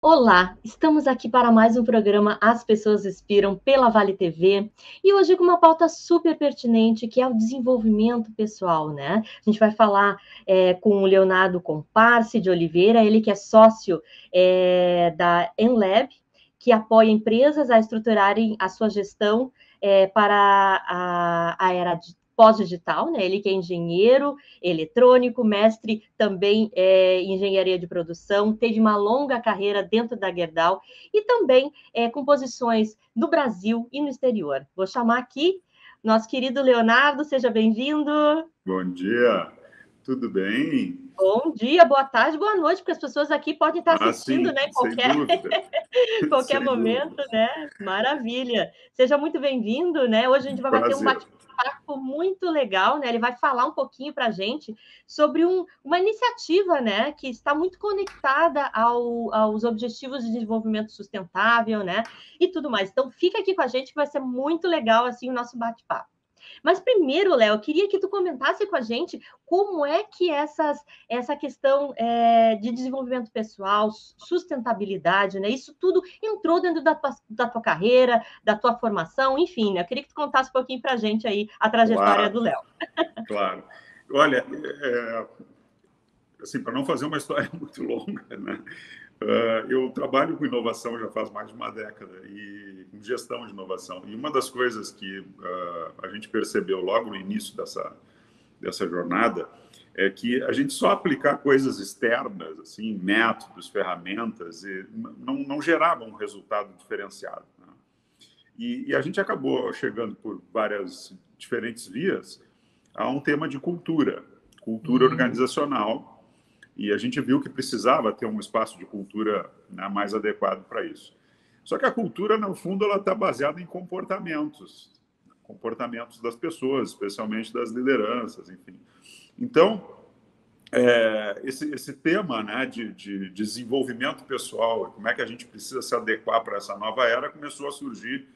Olá, estamos aqui para mais um programa As Pessoas Inspiram pela Vale TV e hoje com uma pauta super pertinente que é o desenvolvimento pessoal, né? A gente vai falar com o Leonardo Comparse de Oliveira, ele que é sócio da Enlab, que apoia empresas a estruturarem a sua gestão para a era pós-digital, né? Ele que é engenheiro eletrônico, mestre também em engenharia de produção, teve uma longa carreira dentro da Gerdau e também com posições no Brasil e no exterior. Vou chamar aqui nosso querido Leonardo, seja bem-vindo. Bom dia, tudo bem? Bom dia, boa tarde, boa noite, porque as pessoas aqui podem estar assistindo, Sim, né, em sem qualquer, dúvida, qualquer sem momento, dúvida. né? Maravilha. Seja muito bem-vindo, né? Hoje a gente vai bater um Prazer. bate-papo muito legal, né? Ele vai falar um pouquinho para a gente sobre uma iniciativa, né, que está muito conectada aos objetivos de desenvolvimento sustentável, né? E tudo mais. Então, fica aqui com a gente que vai ser muito legal assim o nosso bate-papo. Mas primeiro, Léo, eu queria que tu comentasse com a gente como é que essa questão de desenvolvimento pessoal, sustentabilidade, né? Isso tudo entrou dentro da tua carreira, da tua formação, enfim, né? Eu queria que tu contasse um pouquinho para a gente aí a trajetória Claro, do Léo. claro. Olha, assim, para não fazer uma história muito longa, né? Eu trabalho com inovação já faz mais de uma década e com gestão de inovação. E uma das coisas que a gente percebeu logo no início dessa jornada é que a gente só aplicar coisas externas, assim, métodos, ferramentas, não gerava um resultado diferenciado, né? E a gente acabou chegando por várias diferentes vias a um tema de cultura organizacional, e a gente viu que precisava ter um espaço de cultura, né, mais adequado para isso. Só que a cultura, no fundo, ela está baseada em comportamentos das pessoas, especialmente das lideranças, enfim. Então, esse tema, né, de desenvolvimento pessoal, como é que a gente precisa se adequar para essa nova era, começou a surgir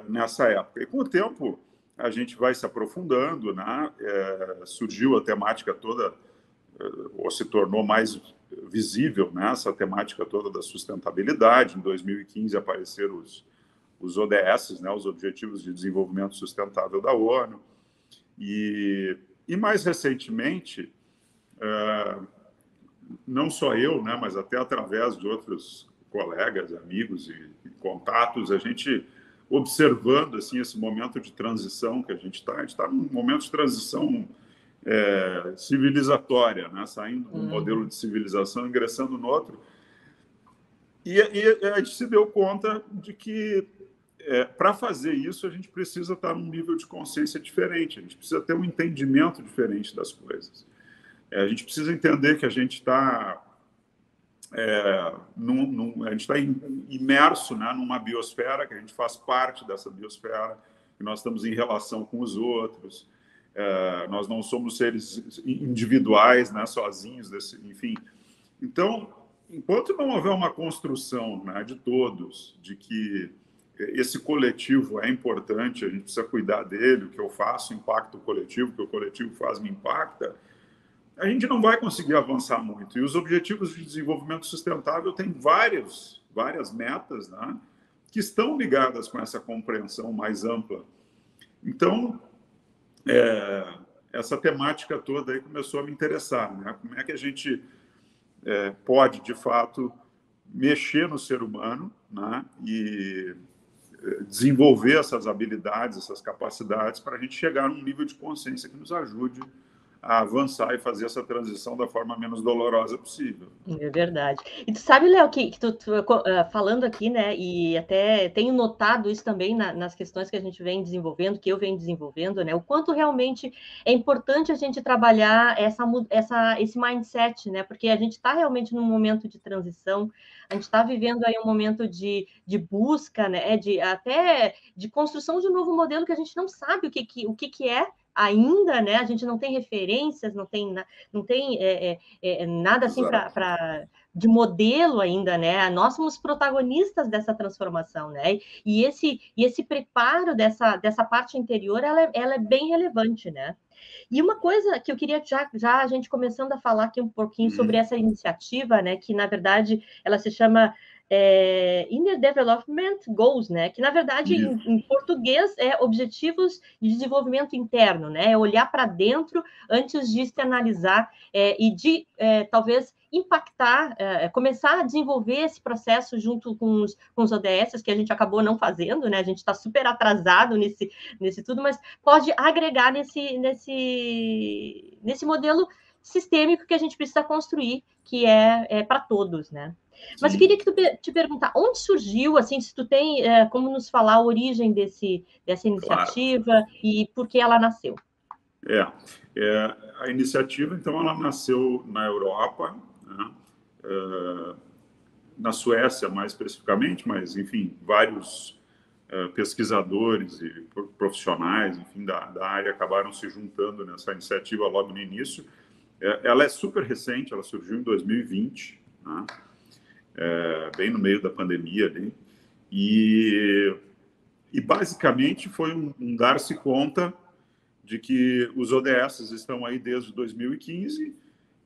nessa época. E com o tempo a gente vai se aprofundando, né? Surgiu a temática toda, ou se tornou mais visível, né, essa temática toda da sustentabilidade. Em 2015 apareceram os ODS, né, os Objetivos de Desenvolvimento Sustentável da ONU. E mais recentemente, não só eu, né, mas até através de outros colegas, amigos e contatos, a gente observando assim esse momento de transição que a gente está num momento de transição civilizatória, né, saindo de um modelo de civilização, ingressando no outro, e a gente se deu conta de que para fazer isso a gente precisa estar num nível de consciência diferente, a gente precisa ter um entendimento diferente das coisas. A gente precisa entender que a gente está a gente está imerso, né, numa biosfera, que a gente faz parte dessa biosfera, que nós estamos em relação com os outros, nós não somos seres individuais, né, sozinhos, enfim. Então, enquanto não houver uma construção, né, de todos, de que esse coletivo é importante, a gente precisa cuidar dele, o que eu faço impacta o coletivo, o que o coletivo faz me impacta, a gente não vai conseguir avançar muito. E os Objetivos de Desenvolvimento Sustentável têm várias metas, né, que estão ligadas com essa compreensão mais ampla. Então, essa temática toda aí começou a me interessar, né? Como é que a gente pode, de fato, mexer no ser humano, né, e desenvolver essas habilidades, essas capacidades, para a gente chegar num nível de consciência que nos ajude a avançar e fazer essa transição da forma menos dolorosa possível. É verdade. E tu sabe, Léo, que falando aqui, né, e até tenho notado isso também nas questões que a gente vem desenvolvendo, que eu venho desenvolvendo, né, o quanto realmente é importante a gente trabalhar esse mindset, né, porque a gente está realmente num momento de transição, a gente está vivendo aí um momento de busca, né, até de construção de um novo modelo que a gente não sabe o que é ainda, né, a gente não tem referências, não tem nada assim Exato. de modelo ainda, né? Nós somos protagonistas dessa transformação, né? E esse preparo dessa parte interior, ela é bem relevante, né? E uma coisa que eu queria já a gente começando a falar aqui um pouquinho sobre essa iniciativa, né? Que na verdade ela se chama Inner Development Goals, né? Que na verdade em português é Objetivos de Desenvolvimento Interno, né? É olhar para dentro antes de externalizar e de talvez impactar, começar a desenvolver esse processo junto com os ODS, que a gente acabou não fazendo, né? A gente está super atrasado nesse tudo, mas pode agregar nesse modelo sistêmico que a gente precisa construir, que é para todos, né? Mas eu queria te perguntar, onde surgiu, assim, se tu tem como nos falar a origem dessa iniciativa, claro, e por que ela nasceu? A iniciativa, então, ela nasceu na Europa, né? Na Suécia, mais especificamente, mas, enfim, vários pesquisadores e profissionais, enfim, da área acabaram se juntando nessa iniciativa logo no início. Ela é super recente, ela surgiu em 2020, né? Bem no meio da pandemia ali, e basicamente foi um dar-se conta de que os ODS estão aí desde 2015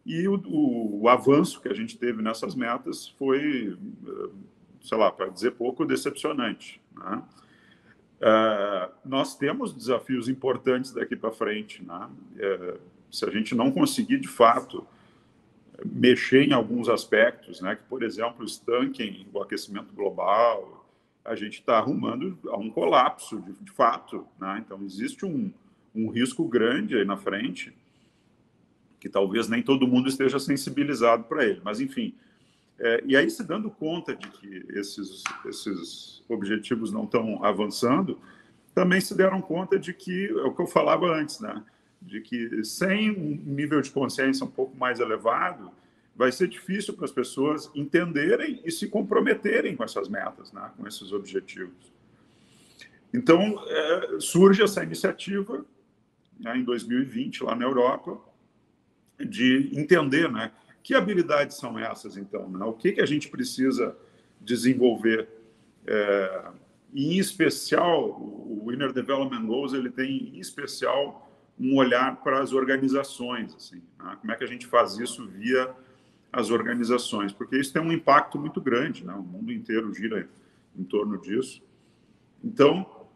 e o avanço que a gente teve nessas metas foi, sei lá, para dizer pouco, decepcionante, né? Nós temos desafios importantes daqui para frente, né? Se a gente não conseguir, de fato, mexer em alguns aspectos, né, que, por exemplo, estanquem o aquecimento global, a gente está arrumando a um colapso, de fato, né? Então, existe um risco grande aí na frente, que talvez nem todo mundo esteja sensibilizado para ele. Mas, enfim, e aí, se dando conta de que esses objetivos não estão avançando, também se deram conta de que, é o que eu falava antes, né? De que sem um nível de consciência um pouco mais elevado, vai ser difícil para as pessoas entenderem e se comprometerem com essas metas, né? Com esses objetivos. Então, surge essa iniciativa, né, em 2020, lá na Europa, de entender, né, que habilidades são essas, então, né? O que a gente precisa desenvolver. E, em especial, o Inner Development Goals, ele tem, em especial, um olhar para as organizações, assim, né? Como é que a gente faz isso via as organizações, porque isso tem um impacto muito grande, né? O mundo inteiro gira em torno disso. Então,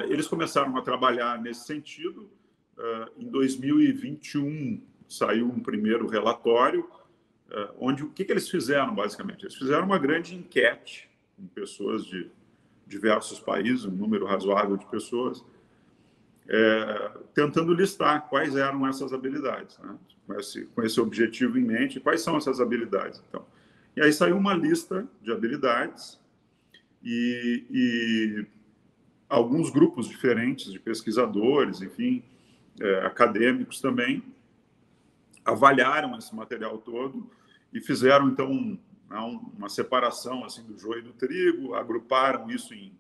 eles começaram a trabalhar nesse sentido. Em 2021, saiu um primeiro relatório, onde o que eles fizeram, basicamente? Eles fizeram uma grande enquete com pessoas de diversos países, um número razoável de pessoas, tentando listar quais eram essas habilidades, né? Com esse objetivo em mente, quais são essas habilidades, então. E aí saiu uma lista de habilidades e alguns grupos diferentes de pesquisadores, enfim, acadêmicos também, avaliaram esse material todo e fizeram, então, uma separação assim, do joio e do trigo, agruparam isso em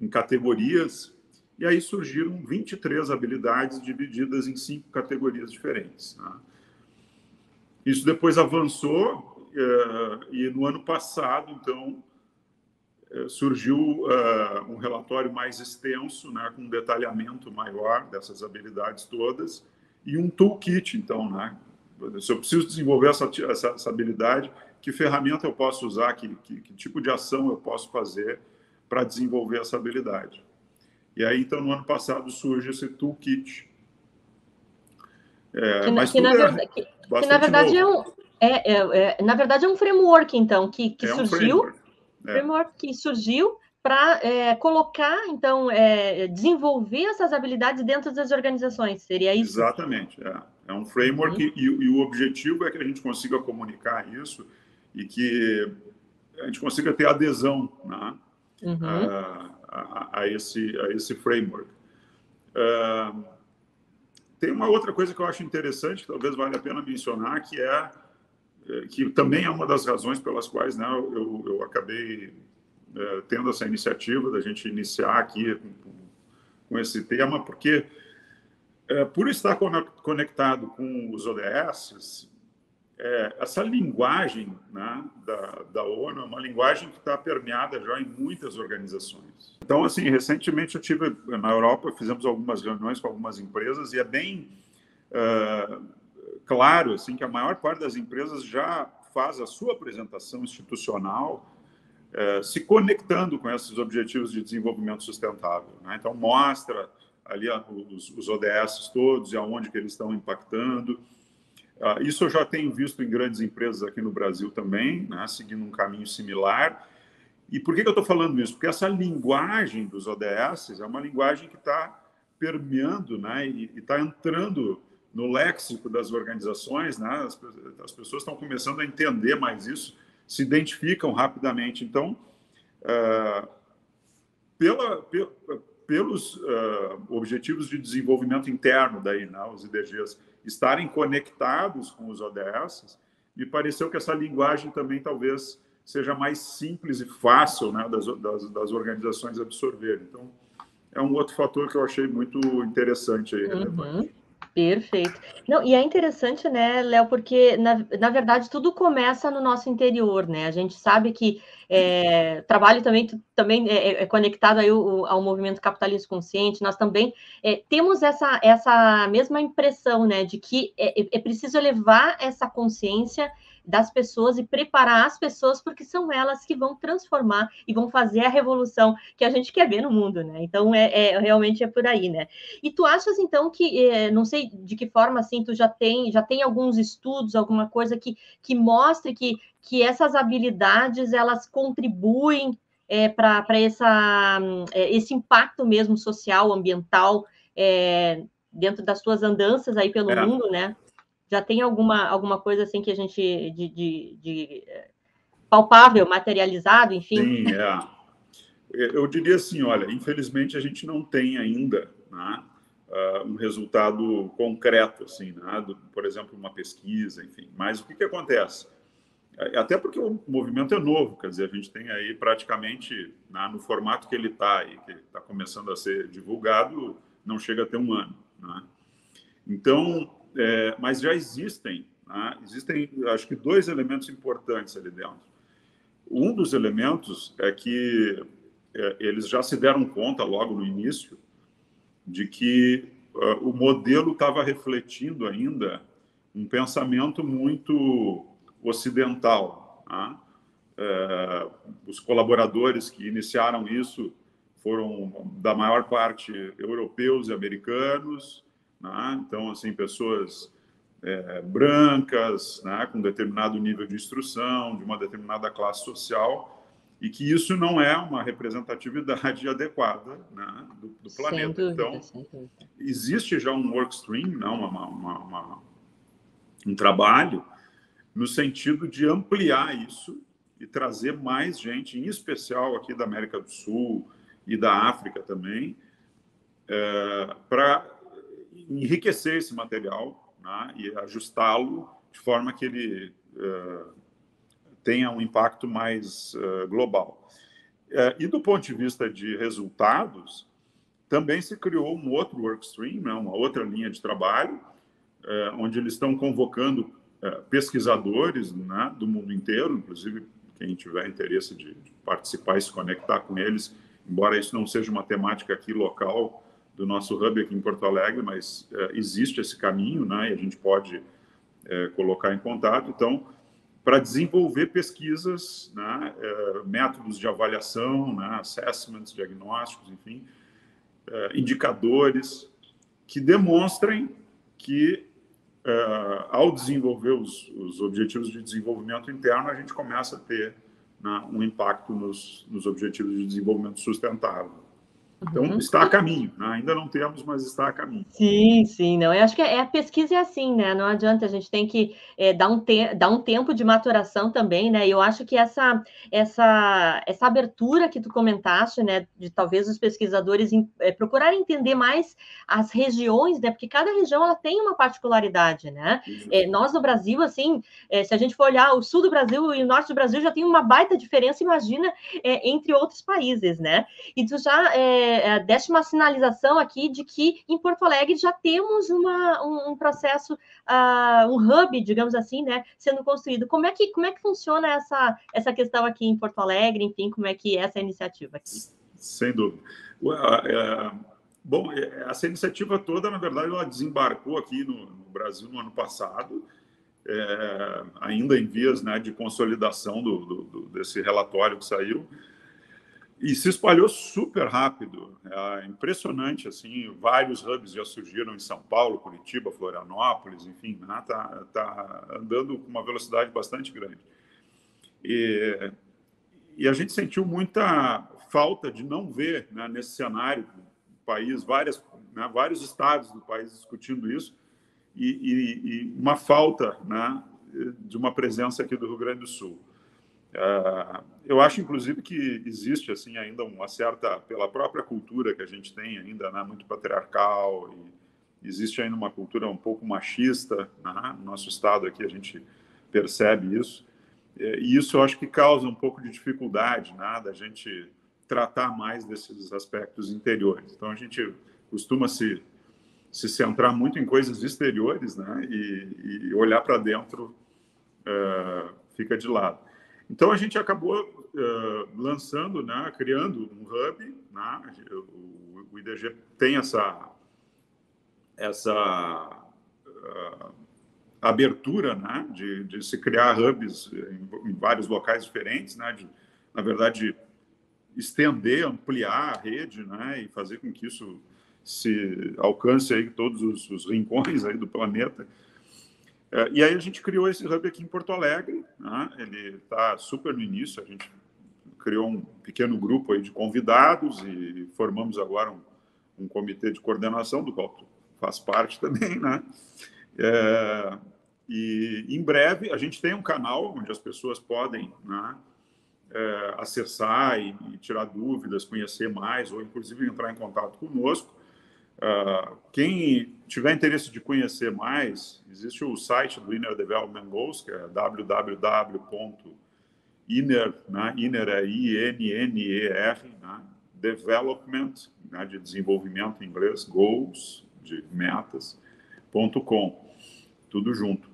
categorias. E aí surgiram 23 habilidades divididas em 5 categorias diferentes, né? Isso depois avançou e no ano passado, então, surgiu um relatório mais extenso, né, com um detalhamento maior dessas habilidades todas e um toolkit, então, né? Se eu preciso desenvolver essa habilidade, que ferramenta eu posso usar, que tipo de ação eu posso fazer para desenvolver essa habilidade. E aí, então, no ano passado, surge esse toolkit. Que na verdade é um framework, então, que surgiu, framework que surgiu para colocar, então, desenvolver essas habilidades dentro das organizações, seria isso? Exatamente, é um framework e o objetivo é que a gente consiga comunicar isso e que a gente consiga ter adesão, né, a esse framework. Tem uma outra coisa que eu acho interessante, que talvez valha a pena mencionar, que também é uma das razões pelas quais, né, eu acabei tendo essa iniciativa da gente iniciar aqui com esse tema, porque por estar conectado com os ODS, essa linguagem, né, da ONU é uma linguagem que está permeada já em muitas organizações. Então, assim, recentemente eu tive na Europa, fizemos algumas reuniões com algumas empresas e é bem claro assim, que a maior parte das empresas já faz a sua apresentação institucional se conectando com esses objetivos de desenvolvimento sustentável, né? Então, mostra ali os ODS todos e aonde que eles estão impactando. Isso eu já tenho visto em grandes empresas aqui no Brasil também, né, seguindo um caminho similar. E por que eu estou falando isso? Porque essa linguagem dos ODS é uma linguagem que está permeando, né, e está entrando no léxico das organizações, né, as pessoas estão começando a entender mais isso, se identificam rapidamente. Então, pelos objetivos de desenvolvimento interno, daí, né, os IDGs, estarem conectados com os ODS, me pareceu que essa linguagem também talvez seja mais simples e fácil, né, das organizações absorverem. Então, é um outro fator que eu achei muito interessante aí, relevante. Perfeito. Não, e é interessante, né, Léo, porque, na verdade, tudo começa no nosso interior, né? A gente sabe que trabalho também é conectado aí ao movimento capitalismo consciente. Nós também temos essa mesma impressão, né, de que é preciso elevar essa consciência das pessoas e preparar as pessoas, porque são elas que vão transformar e vão fazer a revolução que a gente quer ver no mundo, né? Então, realmente é por aí, né? E tu achas, então, que, não sei de que forma, assim, tu já tem alguns estudos, alguma coisa que mostre que essas habilidades, elas contribuem para esse impacto mesmo social, ambiental, dentro das tuas andanças aí pelo mundo, né? Já tem alguma coisa assim que a gente de palpável, materializado, enfim? Sim, eu diria assim, olha, infelizmente a gente não tem ainda, né, um resultado concreto, assim, né, por exemplo, uma pesquisa, enfim. Mas o que acontece? Até porque o movimento é novo, quer dizer, a gente tem aí praticamente, né, no formato que ele está e que está começando a ser divulgado, não chega a ter um ano, né? Então, mas já existem, né, acho que 2 elementos importantes ali dentro. Um dos elementos é que eles já se deram conta logo no início de que o modelo estava refletindo ainda um pensamento muito ocidental, né? Os colaboradores que iniciaram isso foram, da maior parte, europeus e americanos, né? Então, assim, pessoas brancas, né, com determinado nível de instrução, de uma determinada classe social, e que isso não é uma representatividade adequada, né, do planeta. Então, existe já um workstream, não, um trabalho no sentido de ampliar isso e trazer mais gente, em especial aqui da América do Sul e da África também, para enriquecer esse material, né, e ajustá-lo de forma que ele tenha um impacto mais global. E do ponto de vista de resultados, também se criou um outro workstream, né, uma outra linha de trabalho, onde eles estão convocando pesquisadores, né, do mundo inteiro, inclusive quem tiver interesse de participar e se conectar com eles, embora isso não seja uma temática aqui local do nosso hub aqui em Porto Alegre, mas existe esse caminho, né, e a gente pode colocar em contato. Então, para desenvolver pesquisas, né, métodos de avaliação, né, assessments, diagnósticos, enfim, indicadores que demonstrem que, ao desenvolver os objetivos de desenvolvimento interno, a gente começa a ter, né, um impacto nos objetivos de desenvolvimento sustentável. Então, está a caminho, né? Ainda não temos, mas está a caminho. Sim, não. Eu acho que a pesquisa é assim, né? Não adianta, a gente tem que dar um tempo de maturação também, né? E eu acho que essa abertura que tu comentaste, né? De talvez os pesquisadores procurarem entender mais as regiões, né? Porque cada região ela tem uma particularidade, né? Nós no Brasil, assim, se a gente for olhar o sul do Brasil e o norte do Brasil, já tem uma baita diferença, imagina, entre outros países, né? E tu já deste uma sinalização aqui de que em Porto Alegre já temos um processo, um hub, digamos assim, né, sendo construído. Como é que funciona essa questão aqui em Porto Alegre, enfim, como é que é essa iniciativa aqui? Sem dúvida. Bom, essa iniciativa toda, na verdade, ela desembarcou aqui no Brasil no ano passado, ainda em vias, né, de consolidação desse relatório que saiu, e se espalhou super rápido. É impressionante, assim, vários hubs já surgiram em São Paulo, Curitiba, Florianópolis, enfim, né, tá andando com uma velocidade bastante grande. E a gente sentiu muita falta de não ver, né, nesse cenário do país, vários estados do país discutindo isso, e uma falta, né, de uma presença aqui do Rio Grande do Sul. Eu acho, inclusive, que existe assim ainda uma certa, pela própria cultura que a gente tem ainda, né, muito patriarcal, e existe ainda uma cultura um pouco machista, né, no nosso estado aqui a gente percebe isso, e isso eu acho que causa um pouco de dificuldade, né, da gente tratar mais desses aspectos interiores. Então a gente costuma se centrar muito em coisas exteriores, né, e olhar para dentro fica de lado. Então, a gente acabou lançando, né, criando um hub, né, o IDG tem essa abertura, né, de se criar hubs em vários locais diferentes, né, na verdade, estender, ampliar a rede, né, e fazer com que isso se alcance aí todos os rincões aí do planeta. E aí a gente criou esse hub aqui em Porto Alegre, né? Ele está super no início, a gente criou um pequeno grupo aí de convidados e formamos agora um comitê de coordenação, do qual faz parte também, né? E em breve a gente tem um canal onde as pessoas podem, né, acessar e tirar dúvidas, conhecer mais, ou inclusive entrar em contato conosco. Quem tiver interesse de conhecer mais, existe o site do Inner Development Goals, que é www.inner, né? Inner é INNER, né? Development, né? De desenvolvimento em inglês, goals, de metas.com, tudo junto.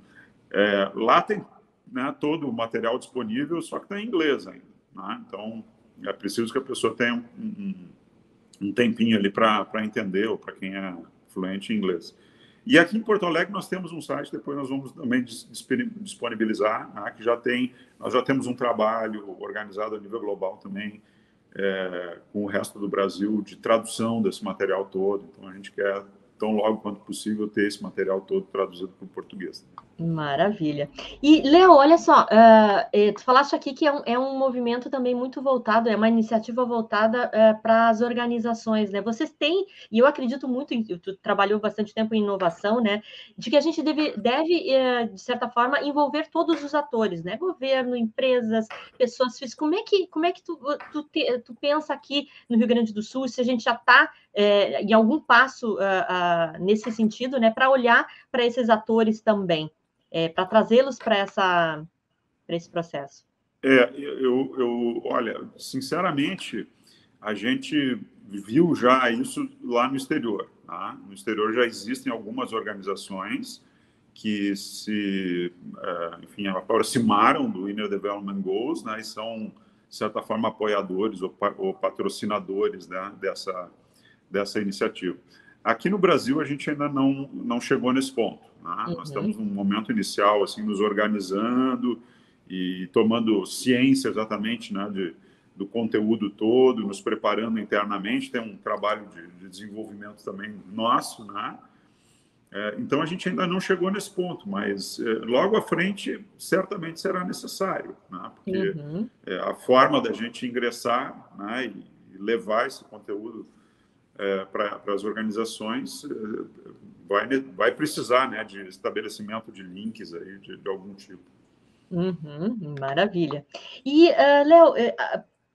Lá tem, né, todo o material disponível, só que está em inglês ainda, né? Então é preciso que a pessoa tenha um tempinho ali para entender, ou para quem é fluente em inglês. E aqui em Porto Alegre nós temos um site, depois nós vamos também disponibilizar, né, nós já temos um trabalho organizado a nível global também, com o resto do Brasil, de tradução desse material todo. Então a gente quer, tão logo quanto possível, ter esse material todo traduzido para o português. Maravilha. E, Léo, olha só, tu falaste aqui que é um movimento também muito voltado, é uma iniciativa voltada para as organizações, né? Vocês têm, e eu acredito muito, tu trabalhou bastante tempo em inovação, né? De que a gente deve de certa forma, envolver todos os atores, né? Governo, empresas, pessoas físicas. Como é que tu pensa aqui no Rio Grande do Sul, se a gente já está em algum passo nesse sentido, né? Para olhar para esses atores também. Para trazê-los para esse processo? Olha, sinceramente, a gente viu já isso lá no exterior. Tá? No exterior já existem algumas organizações que enfim, aproximaram do Inner Development Goals, né, e são, de certa forma, apoiadores ou patrocinadores, né, dessa iniciativa. Aqui no Brasil, a gente ainda não chegou nesse ponto. Né? Nós estamos num momento inicial, assim, nos organizando e tomando ciência exatamente, né, do conteúdo todo, nos preparando internamente. Tem um trabalho de desenvolvimento também nosso, né? Então, a gente ainda não chegou nesse ponto, mas logo à frente, certamente será necessário, né? Porque a forma da gente ingressar, né, e levar esse conteúdo para as organizações vai precisar, né, de estabelecimento de links aí de algum tipo. Maravilha. E, Léo,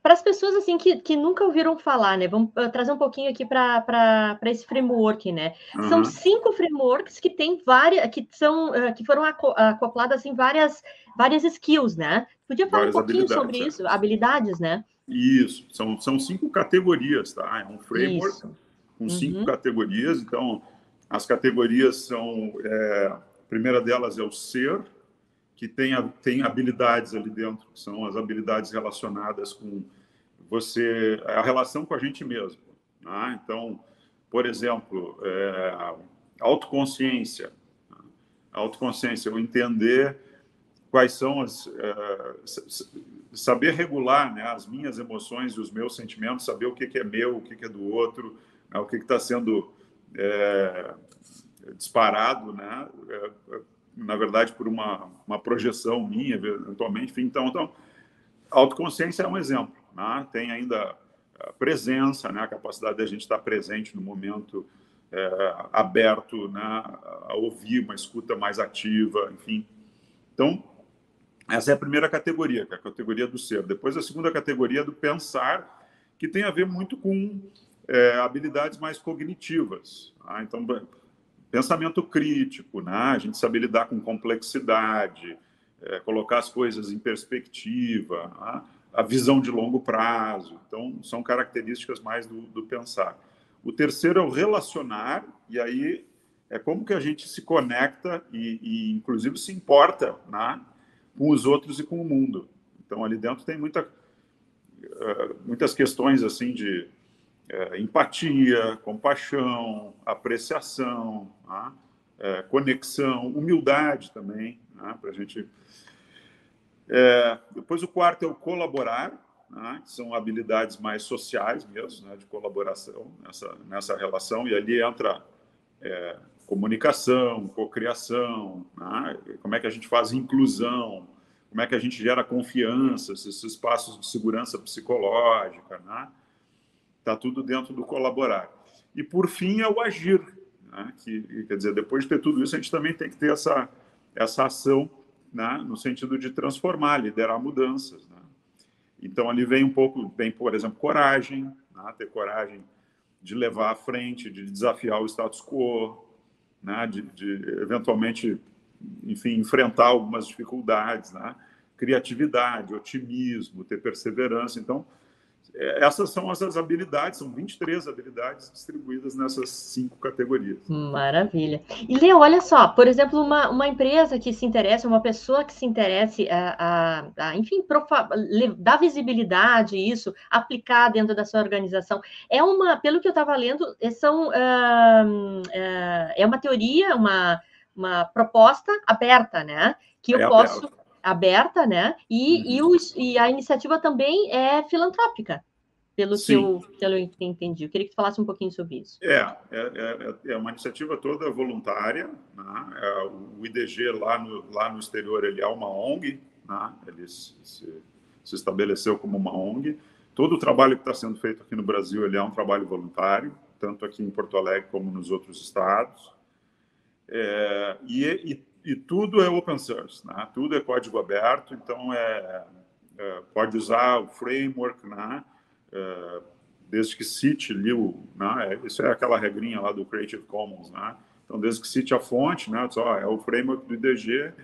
para as pessoas assim que nunca ouviram falar, né? Vamos trazer um pouquinho aqui para esse framework, né? São 5 frameworks que tem várias, que foram acopladas em várias skills, né? Podia falar um pouquinho sobre isso, habilidades, né? Isso, são 5 categorias, tá? É um framework Isso. com 5 categorias. Então, as categorias são... a primeira delas é o ser, que tem habilidades ali dentro, que são as habilidades relacionadas com você, a relação com a gente mesmo. Né? Então, por exemplo, autoconsciência. Autoconsciência, eu entender quais são saber regular, né, as minhas emoções e os meus sentimentos, saber o que é meu, o que é do outro, né, o que está sendo disparado, né, na verdade, por uma projeção minha, eventualmente. Enfim, então, autoconsciência é um exemplo. Né? Tem ainda a presença, né, a capacidade da gente estar presente no momento, aberto, né, a ouvir, uma escuta mais ativa, enfim. Então, essa é a primeira categoria, que é a categoria do ser. Depois, a segunda categoria é do pensar, que tem a ver muito com habilidades mais cognitivas. Tá? Então, pensamento crítico, né? A gente saber lidar com complexidade, colocar as coisas em perspectiva, né? A visão de longo prazo. Então, são características mais do pensar. O terceiro é o relacionar, e aí é como que a gente se conecta e inclusive, se importa, né, com os outros e com o mundo. Então, ali dentro tem muitas questões assim de empatia, compaixão, apreciação, né, conexão, humildade também, né, para a gente... depois o quarto é o colaborar, né, que são habilidades mais sociais mesmo, né, de colaboração nessa relação, e ali entra comunicação, cocriação, né, como é que a gente faz inclusão, como é que a gente gera confiança, esses espaços de segurança psicológica, né? Está tudo dentro do colaborar. E, por fim, é o agir. Né? Quer dizer, depois de ter tudo isso, a gente também tem que ter essa ação, né? No sentido de transformar, liderar mudanças. Né? Então, ali vem por exemplo, coragem, né? Ter coragem de levar à frente, de desafiar o status quo, né? de eventualmente, enfim, enfrentar algumas dificuldades, né? Criatividade, otimismo, ter perseverança. Então, essas são as habilidades, são 23 habilidades distribuídas nessas 5 categorias. Maravilha. E, Leo, olha só, por exemplo, uma empresa que se interessa, uma pessoa que se interesse enfim, dar visibilidade a isso, aplicar dentro da sua organização, pelo que eu estava lendo, é uma teoria, uma proposta aberta, né? Que eu posso... Aberta, né? E a iniciativa também é filantrópica, pelo que eu entendi. Eu queria que tu falasse um pouquinho sobre isso. É uma iniciativa toda voluntária, né? O IDG lá no exterior, ele é uma ONG, né? Ele se estabeleceu como uma ONG. Todo o trabalho que está sendo feito aqui no Brasil, ele é um trabalho voluntário, tanto aqui em Porto Alegre como nos outros estados. E tudo é open source, né? Tudo é código aberto, então pode usar o framework, né? Desde que cite ali né? Isso é aquela regrinha lá do Creative Commons, né? Então, desde que cite a fonte, né? É o framework do IDG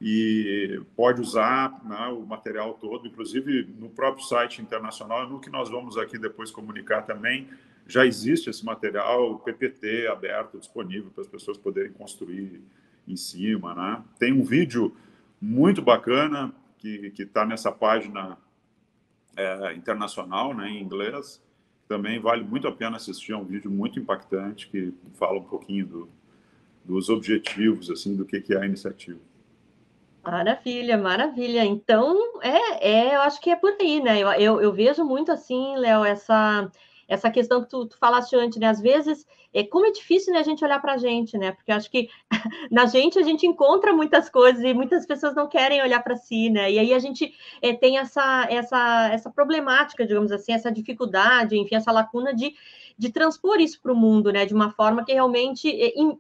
e pode usar, né, o material todo, inclusive no próprio site internacional, no que nós vamos aqui depois comunicar também, já existe esse material PPT aberto, disponível para as pessoas poderem construir em cima, né? Tem um vídeo muito bacana que está nessa página internacional, né, em inglês. Também vale muito a pena assistir, é um vídeo muito impactante que fala um pouquinho dos objetivos, assim, do que é a iniciativa. Maravilha, maravilha. Então, eu acho que é por aí, né? Eu vejo muito assim, Léo, essa questão que tu falaste antes, né? Às vezes, como é difícil, né, a gente olhar para a gente, né? Porque eu acho que na gente a gente encontra muitas coisas e muitas pessoas não querem olhar para si, né? E aí a gente tem essa problemática, digamos assim, essa dificuldade, enfim, essa lacuna de transpor isso para o mundo, né? De uma forma que realmente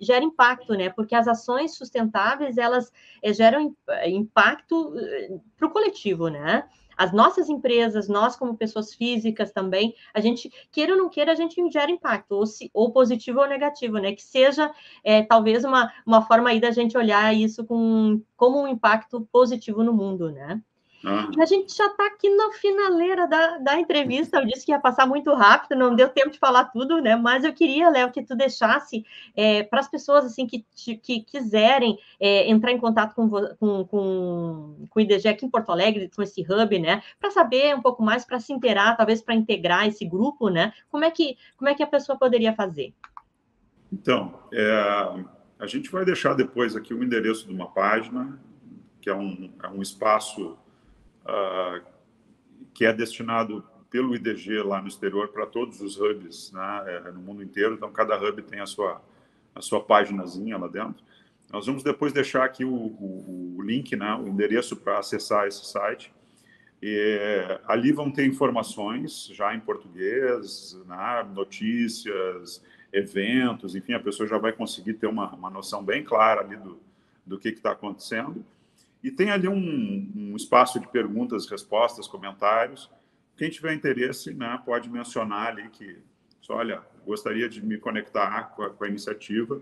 gera impacto, né? Porque as ações sustentáveis, elas geram impacto para o coletivo, né? As nossas empresas, nós como pessoas físicas também, a gente, queira ou não queira, a gente gera impacto, ou positivo ou negativo, né? Que seja, talvez, uma forma aí da gente olhar isso como um impacto positivo no mundo, né? E a gente já está aqui na finaleira da entrevista. Eu disse que ia passar muito rápido, não deu tempo de falar tudo, né? Mas eu queria, Léo, que tu deixasse para as pessoas assim que quiserem entrar em contato com o IDG aqui em Porto Alegre, com esse hub, né? Para saber um pouco mais, para se inteirar, talvez para integrar esse grupo, né? Como é que a pessoa poderia fazer? Então, a gente vai deixar depois aqui o endereço de uma página, que é um espaço que é destinado pelo IDG lá no exterior para todos os hubs, né, no mundo inteiro. Então, cada hub tem a sua paginazinha lá dentro. Nós vamos depois deixar aqui o link, né, o endereço para acessar esse site. E ali vão ter informações já em português, né, notícias, eventos, enfim, a pessoa já vai conseguir ter uma noção bem clara ali do que está acontecendo. E tem ali um espaço de perguntas, respostas, comentários. Quem tiver interesse, né, pode mencionar ali que, olha, gostaria de me conectar com a iniciativa,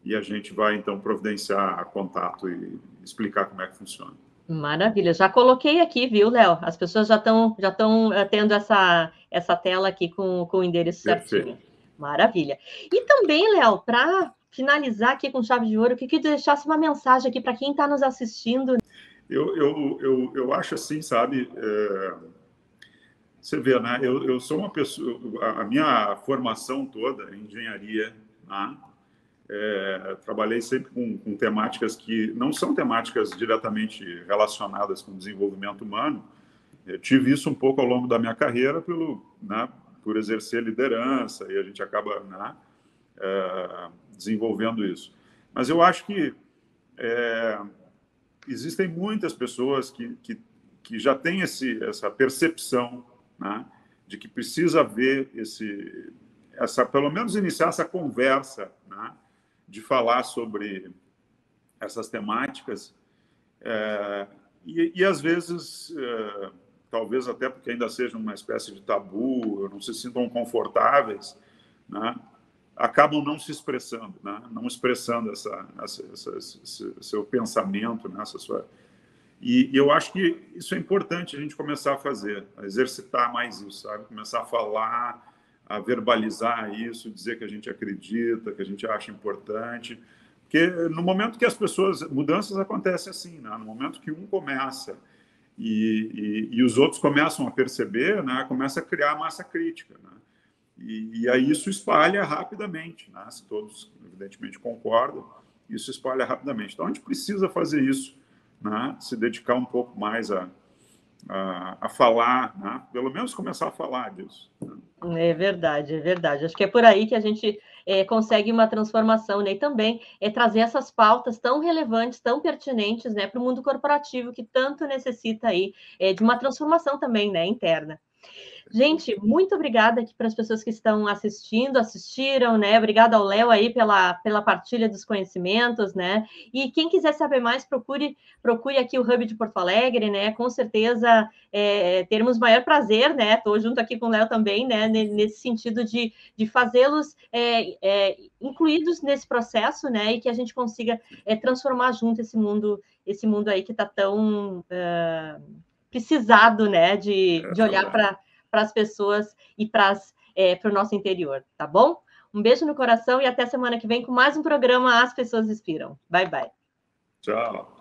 e a gente vai, então, providenciar contato e explicar como é que funciona. Maravilha, já coloquei aqui, viu, Léo? As pessoas já estão tendo essa tela aqui com o endereço certinho. Maravilha. E também, Léo, para finalizar aqui com chave de ouro, eu queria que tu deixasse uma mensagem aqui para quem está nos assistindo. Eu acho assim, sabe? Você vê, né? Eu sou uma pessoa... A minha formação toda é engenharia, né? Trabalhei sempre com temáticas que não são temáticas diretamente relacionadas com o desenvolvimento humano. Eu tive isso um pouco ao longo da minha carreira por exercer liderança, e a gente acaba, né, desenvolvendo isso. Mas eu acho que existem muitas pessoas que já têm essa percepção, né, de que precisa haver pelo menos iniciar essa conversa, né, de falar sobre essas temáticas, e às vezes, talvez até porque ainda seja uma espécie de tabu, não se sintam confortáveis, né, acabam não se expressando, né, não expressando seu pensamento, né, e eu acho que isso é importante a gente começar a fazer, a exercitar mais isso, sabe? Começar a falar, a verbalizar isso, dizer que a gente acredita, que a gente acha importante. Porque no momento que mudanças acontecem assim, né? No momento que um começa e os outros começam a perceber, né? Começa a criar massa crítica, né? E aí isso espalha rapidamente, né? Se todos, evidentemente, concordam, isso espalha rapidamente. Então, a gente precisa fazer isso, né? Se dedicar um pouco mais a falar, né? Pelo menos começar a falar disso, né? É verdade, é verdade. Acho que é por aí que a gente consegue uma transformação, né? E também trazer essas pautas tão relevantes, tão pertinentes, né, para o mundo corporativo que tanto necessita aí de uma transformação também, né, interna. Gente, muito obrigada aqui para as pessoas que estão assistiram, né? Obrigada ao Léo aí pela partilha dos conhecimentos, né? E quem quiser saber mais, procure aqui o Hub de Porto Alegre, né? Com certeza teremos maior prazer, né? Estou junto aqui com o Léo também, né? Nesse sentido de fazê-los incluídos nesse processo, né? E que a gente consiga transformar junto esse mundo aí que está tão precisado, né? De olhar para as pessoas e para o nosso interior, tá bom? Um beijo no coração e até semana que vem com mais um programa As Pessoas Inspiram. Bye, bye. Tchau.